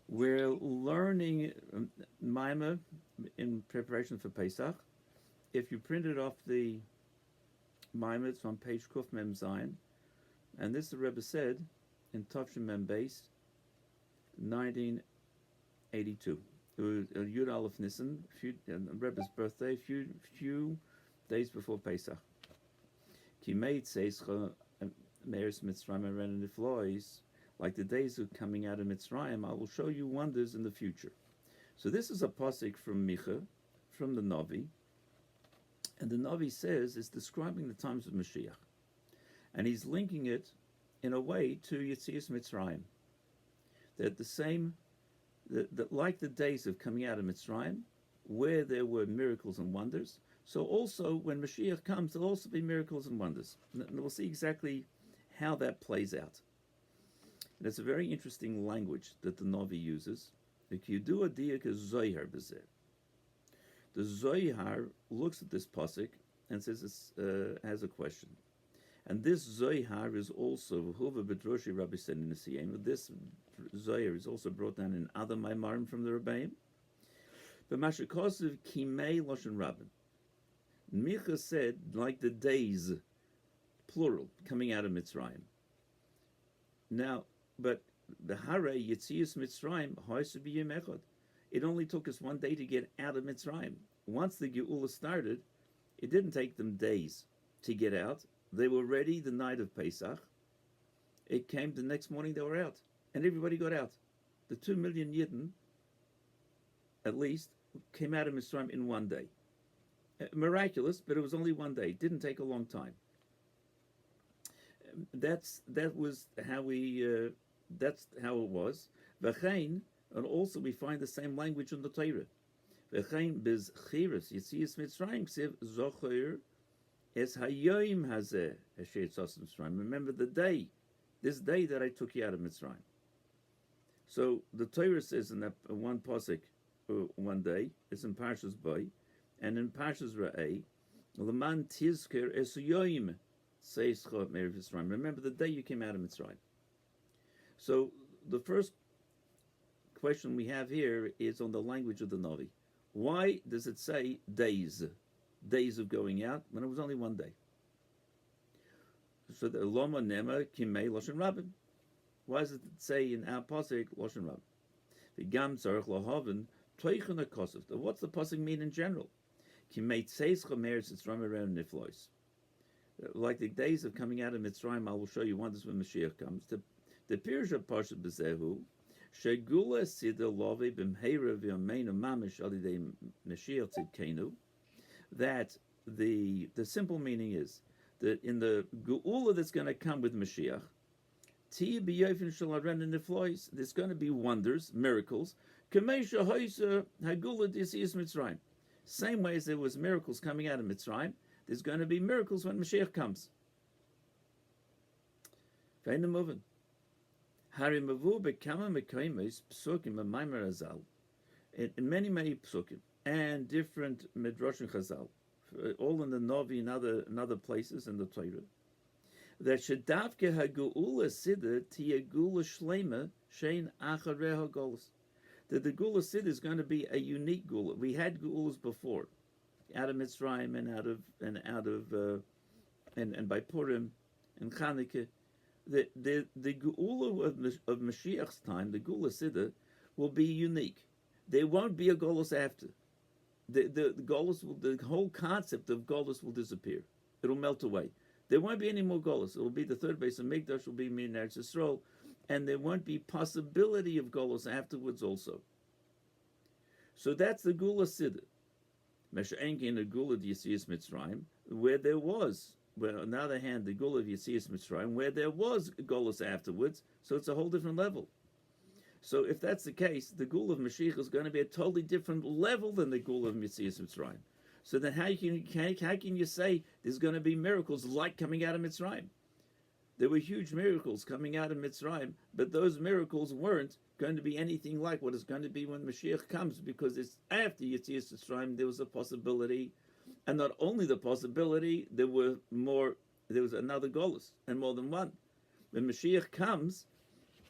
We're learning Maima in preparation for Pesach. If you printed off the Maima, it's on page Kuf Mem Zayin, and this the Rebbe said in Tavshin Mem Beis, 1982. It was Yud Aleph Nissen, Rebbe's birthday, few days before Pesach. Ki made Seischa Meres Mitzrayim and the Flois, like the days of coming out of Mitzrayim, I will show you wonders in the future. So this is a pasuk from Micha, from the Navi, and the Navi says it's describing the times of Mashiach, and he's linking it in a way to Yetzias Mitzrayim. That the same, that like the days of coming out of Mitzrayim, where there were miracles and wonders, so also when Mashiach comes, there'll also be miracles and wonders. And we'll see exactly how that plays out. And it's a very interesting language that the Navi uses. The Zohar bezeh. The Zohar looks at this pasuk and says it has a question. And this Zohar is also this Zohar is also brought down in other Maimarim from the Rebbeim. But Mashakosiv Kimei Loshen Rabin. Micha said, like the days, plural, coming out of Mitzrayim. Now, but the Hare Yetzias Mitzrayim Hoysubiyim Echad. It only took us one day to get out of Mitzrayim. Once the Geula started, it didn't take them days to get out. They were ready the night of Pesach. It came the next morning, they were out. And everybody got out. The 2 million Yidden, at least, came out of Mitzrayim in one day. Miraculous, but it was only one day. It didn't take a long time. That's how it was. V'chein, and also we find the same language in the Torah. V'chein biz chiras Yetzias Mitzrayim ksev zocher es hayoim hazeh asher yitzas Mitzrayim. Remember the day, this day that I took you out of Mitzrayim. So the Torah says in that one pasuk, one day, it's in Parshas Bay, and in Parshas Ra'eh, L'man tizker es hayoim. Remember the day you came out of Mitzrayim. So the first question we have here is on the language of the Navi. Why does it say days of going out when it was only one day? So the Loma Nema Kimei Loshen Rabin. Why does it say in our pasuk Loshen Rabin? The Gam Tzarich Lahaven Toichen HaKosov. What's the pasuk mean in general? Kimei Tzeis Chomeres Yitzram Around Niflois. Like the days of coming out of Mitzrayim, I will show you wonders when Mashiach comes. The Pirsha Parsha Bezehu, Shegula Sida Love Bimheira V'Ameinu Mamish Alidei Mashiach Tzidkenu. That the simple meaning is that in the Geula that's going to come with Mashiach, Ti B'Yofin Shalaren in the Flois, there's going to be wonders, miracles. Kamesha Hoysa Hagula D'Yetzias Mitzrayim. Same way as there was miracles coming out of Mitzrayim, there's going to be miracles when Mashiach comes. In many, many psukim and different midrash chazal, all in the Navi and other places in the Torah, that shedavke hageula siddur tiyagula shlema shein achareha golus. That the gula siddur is going to be a unique gula. We had gulas before, out of Mitzrayim and by Purim and Chanukah. The Geula of Mashiach's time, the Geula Siddur, will be unique. There won't be a Golus after. The whole concept of Golus will disappear. It'll melt away. There won't be any more Golus. It will be the third base of Mikdash, will be Min Eretz Yisrael, and there won't be possibility of Golus afterwards also. So that's the Geula Siddur. Mesha'enki in the Geula Yetzias Mitzrayim, where there was. Well, on the other hand, the Gula of Yetzias Mitzrayim, where there was Golus afterwards, so it's a whole different level. So if that's the case, the Gula of Mashiach is going to be a totally different level than the Gula of Yetzias Mitzrayim. So then how can you say there's going to be miracles like coming out of Mitzrayim? There were huge miracles coming out of Mitzrayim, but those miracles weren't going to be anything like what it's going to be when Mashiach comes, because it's after Yetzias Mitzrayim there was a possibility. And not only the possibility, there was another Golus, and more than one. When Mashiach comes,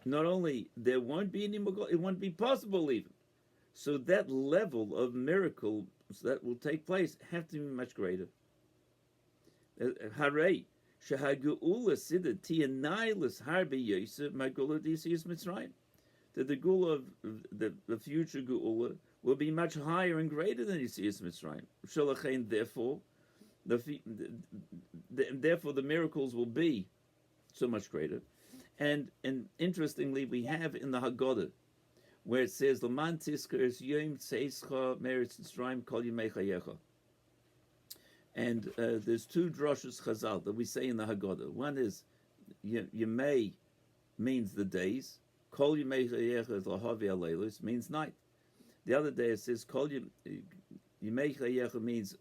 not only there won't be any more, it won't be possible even. So that level of miracles that will take place have to be much greater. Hare shehageula siddur tiyanailis harbe yosef magula disiyas Mitzrayim. That the gula of the future geula will be much higher and greater than Yitzias Mitzrayim. Shalachein, therefore, therefore the miracles will be so much greater. And interestingly, we have in the Haggadah where it says, "L'man tizkar yom tzeischa meretz Mitzrayim kol yimei chayecha." And there's two droshes Chazal that we say in the Haggadah. One is Yemei means the days. Kol Yemei Chayecha is Lahavi Aleilus means night. The other day it says Kol Yemei Chayecha means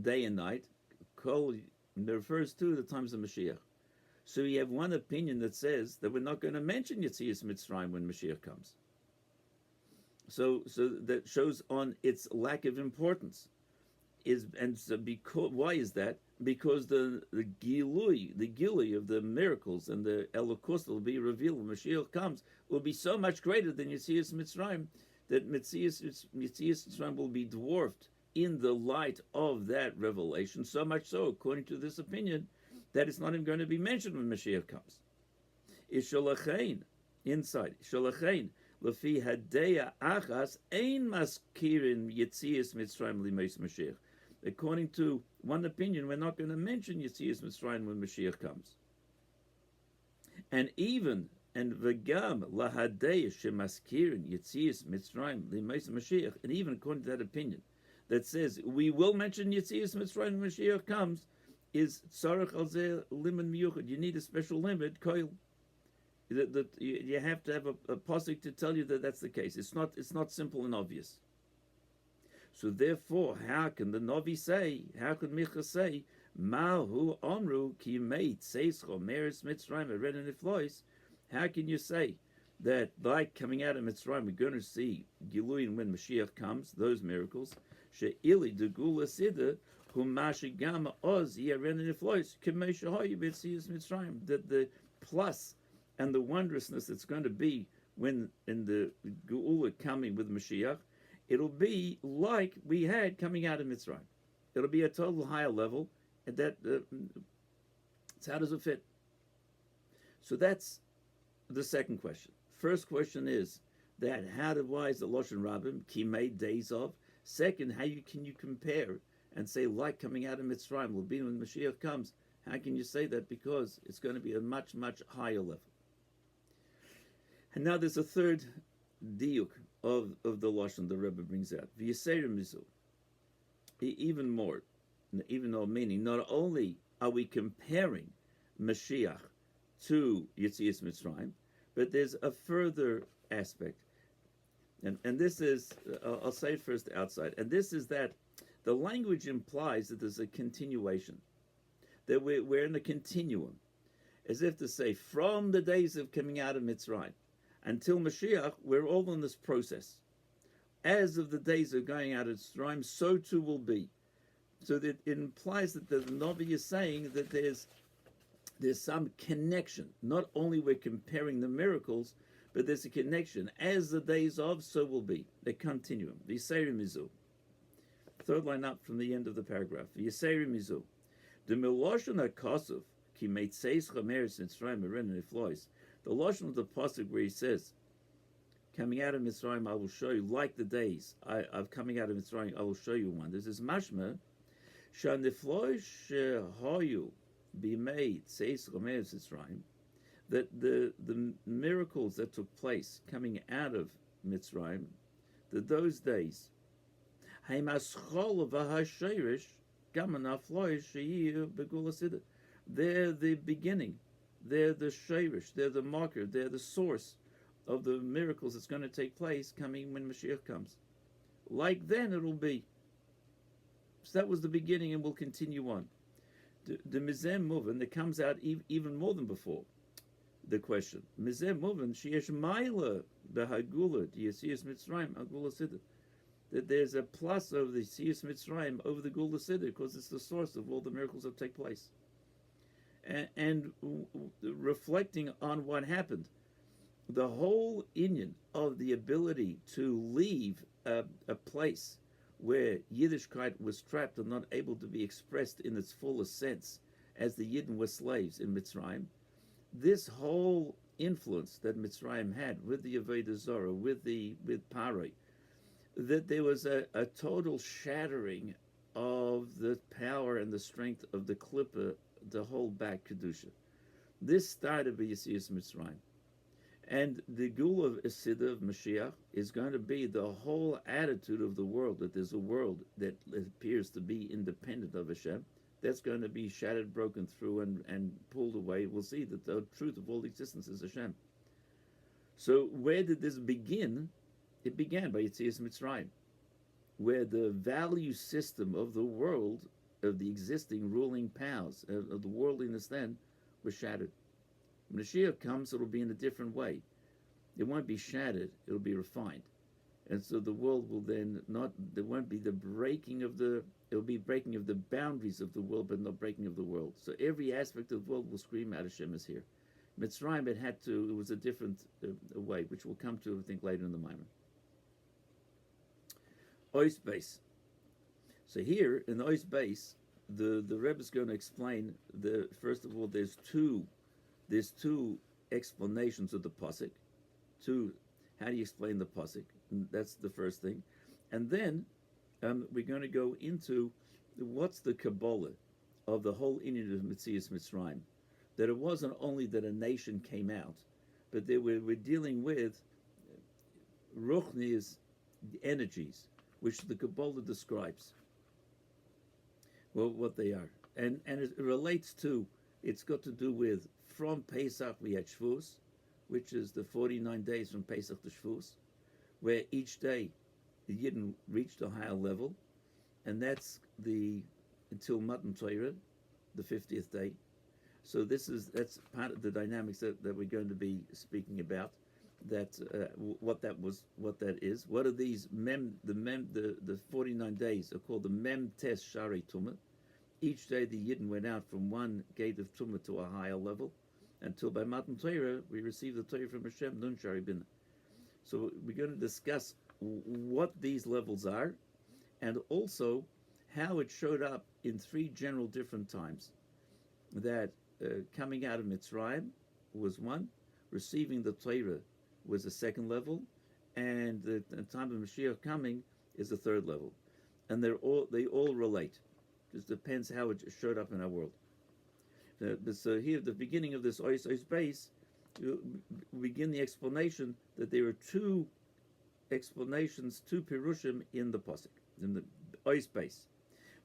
day and night. Kol refers to the times of Mashiach. So you have one opinion that says that we're not going to mention Yetzias Mitzrayim when Mashiach comes. So that shows on its lack of importance. Why is that? Because the gilui of the miracles and the Elokus that will be revealed when Mashiach comes will be so much greater than Yetzias Mitzrayim that Yetzias Mitzrayim will be dwarfed in the light of that revelation. So much so, according to this opinion, that it's not even going to be mentioned when Mashiach comes. Isholachein, inside Isholachein, lefi hadeya achas ein maskirin Yetzias Mitzrayim limeis Mashiach. According to one opinion, we're not going to mention Yetzias Mitzrayim when Mashiach comes. And v'gam lahadei shemaskirin Yetzias Mitzrayim limeis Mashiach, and even according to that opinion that says we will mention Yetzias Mitzrayim when Mashiach comes, is tzarech al zeh limud miyuchad. You need a special limit, koil. You have to have a pasuk to tell you that that's the case. It's not simple and obvious. So therefore, how can the Navi say, how could Micha say, Mahu Omru ki meit seischo meres Mitzrayim eren niflois? How can you say that like coming out of Mitzrayim, we're going to see Giluyin when Mashiach comes, those miracles, she'ili degula siddur hum mashigama oz eren niflois k'mei shehoyu b'tzias Mitzrayim, that the plus and the wondrousness that's going to be when in the Geula coming with Mashiach, it'll be like we had coming out of Mitzrayim. It'll be a total higher level, and that so how does it fit? So that's the second question. First question is that why is the Loshen Rabbim Kimei days of? Second, can you compare and say like coming out of Mitzrayim will be when Mashiach comes? How can you say that? Because it's going to be a much, much higher level. And now there's a third diuk of the Lashon the Rebbe brings out. V'yiseirim mizu. Even more, even though meaning, not only are we comparing Mashiach to Yetzias Mitzrayim, but there's a further aspect. And this is, I'll say it first outside, and this is that the language implies that there's a continuation, that we're in a continuum, as if to say, from the days of coming out of Mitzrayim until Mashiach, we're all in this process. As of the days of going out of Mitzrayim, so too will be. So that it implies that the Navi is saying that there's some connection. Not only we're comparing the miracles, but there's a connection. As the days of, so will be. A continuum. V'yiseirim mizu. Third line up from the end of the paragraph. V'yiseirim mizu. The Miloshon HaKosov, ki meitzeis chameres Mitzrayim eren niflois. The Lashon of the pasuk where he says, coming out of Mitzrayim, I will show you, like the days of coming out of Mitzrayim, I will show you one. This is mashma, shanifloy shehoyu b'mei tzeis chomeres Mitzrayim, that the miracles that took place coming out of Mitzrayim, that those days, haimaschol v'hashayrish gamanafloy sheyiyu begula siddur. They're the beginning. They're the shayrish, they're the marker, they're the source of the miracles that's going to take place coming when Mashiach comes. Like then it'll be. So that was the beginning and will continue on. The Mizem Muvan that comes out even more than before. The question. Mizem Muvan, sheyesh maila behagula, Yetzias Mitzrayim, Agula Siddur. That there's a plus of the Yetzias Mitzrayim over the Gula Siddur because it's the source of all the miracles that take place. And reflecting on what happened the whole inyan of the ability to leave a place where Yiddishkeit was trapped and not able to be expressed in its fullest sense as the Yidden were slaves in Mitzrayim, this whole influence that Mitzrayim had with the Avodah Zorah, with Paroi, that there was a total shattering of the power and the strength of the Klippa to hold back Kedusha. This started by Yetzias Mitzrayim. And the Gula of Esidah of Mashiach is going to be the whole attitude of the world, that there's a world that appears to be independent of Hashem. That's going to be shattered, broken through, and pulled away. We'll see that the truth of all existence is Hashem. So where did this begin? It began by Yetzias Mitzrayim, where the value system of the world, of the existing ruling powers, of the worldliness then, was shattered. When Mashiach comes, it'll be in a different way. It won't be shattered, it'll be refined. And so the world will then not, there won't be the breaking of it'll be breaking of the boundaries of the world, but not breaking of the world. So every aspect of the world will scream out Hashem is here. Mitzrayim, it was a different way, which we'll come to, I think, later in the Maimon. Ois base. So here, in the Ois base, the Rebbe is going to explain, first of all, there's two explanations of the pasuk. How do you explain the pasuk? That's the first thing, and then we're going to go into what's the Kabbalah of the whole inyan of Metzias Mitzrayim. That it wasn't only that a nation came out, but that we're dealing with Ruchni's energies, which the Kabbalah describes. Well, what they are, and it relates to. It's got to do with, from Pesach we had Shavuos, which is the 49 days from Pesach to Shavuos, where each day the Yidden reached a higher level, and that's until Matan Torah, the 50th day. So that's part of the dynamics that we're going to be speaking about. What that is. What are these the 49 days are called the Mem Tes Shari Tumah. Each day the Yidden went out from one gate of Tumah to a higher level, until by Matan Torah we received the Torah from Hashem, Nun Shari Binah. So we're going to discuss what these levels are, and also how it showed up in three general different times. That coming out of Mitzrayim was one, receiving the Torah was the second level, and the time of Mashiach coming is the third level, and they all relate. Just depends how it showed up in our world. So here, at the beginning of this Ois base, we begin the explanation that there are two explanations, two pirushim in the pasuk, in the Ois base.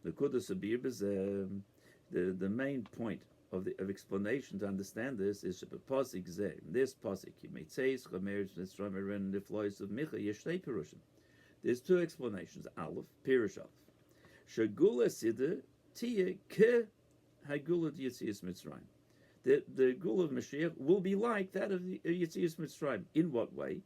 The Kudas Abir is the main point of explanation to understand this is pasuk zeh. This pasuk, Yimetzeis Chameres Mitzrayim Eren Niflois of Micha Yeshtei pirushim. There's two explanations. Aleph, pirush Aleph. Shagula Siddur Tia Ke Hagula Yetzias Mitzrayim. The Gula of Mashiach will be like that of Yetzias Mitzrayim. In what way?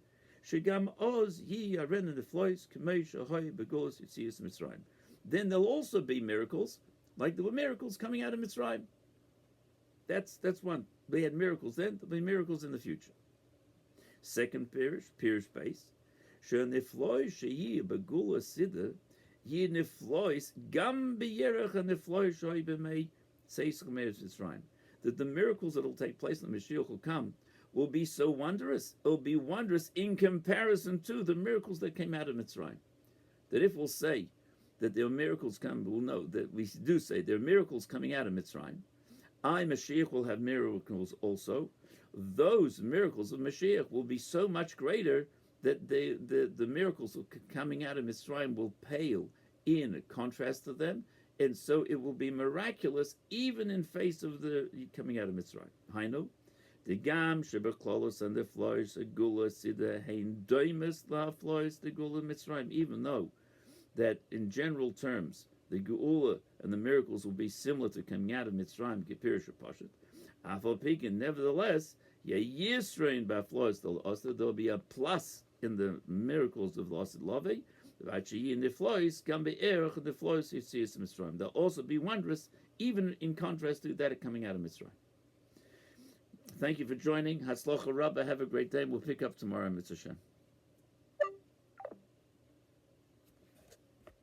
Shagam Oz Yi Aren Niflois Kamei Shahoy Begulas Yetzias Mitzrayim. Then there'll also be miracles, like there were miracles coming out of Mitzrayim. That's one. They had miracles then, there'll be miracles in the future. Second Pirish base. Sheniflois Sheyi Begula Siddur Yi Niflois Gam B'Yerech HaNiflois Shoy B'Mei Seis Chameres Mitzrayim. That the miracles that will take place when the Mashiach will come will be so wondrous. It'll be wondrous in comparison to the miracles that came out of Mitzrayim. That if we'll say that there are miracles coming, we'll know that we do say there are miracles coming out of Mitzrayim. Mashiach will have miracles also. Those miracles of Mashiach will be so much greater that the miracles coming out of Mitzrayim will pale in contrast to them, and so it will be miraculous even in face of the coming out of Mitzrayim. Hainu, the gam shebeklolos and the flois gula sida hein doimus la flois the gula Mitzrayim. Even though that in general terms the geula and the miracles will be similar to coming out of Mitzrayim, Kipirish Pashat. Afal Pikin, nevertheless, Yisrain by flois there'll be a plus in the miracles of the Asid Lavi. In the flois can be erech and the flois Yetzias Mitzrayim. They'll also be wondrous, even in contrast to that coming out of Mitzrayim. Thank you for joining. Hatzlacha Rabbah. Have a great day. We'll pick up tomorrow, Mitzvah Shem.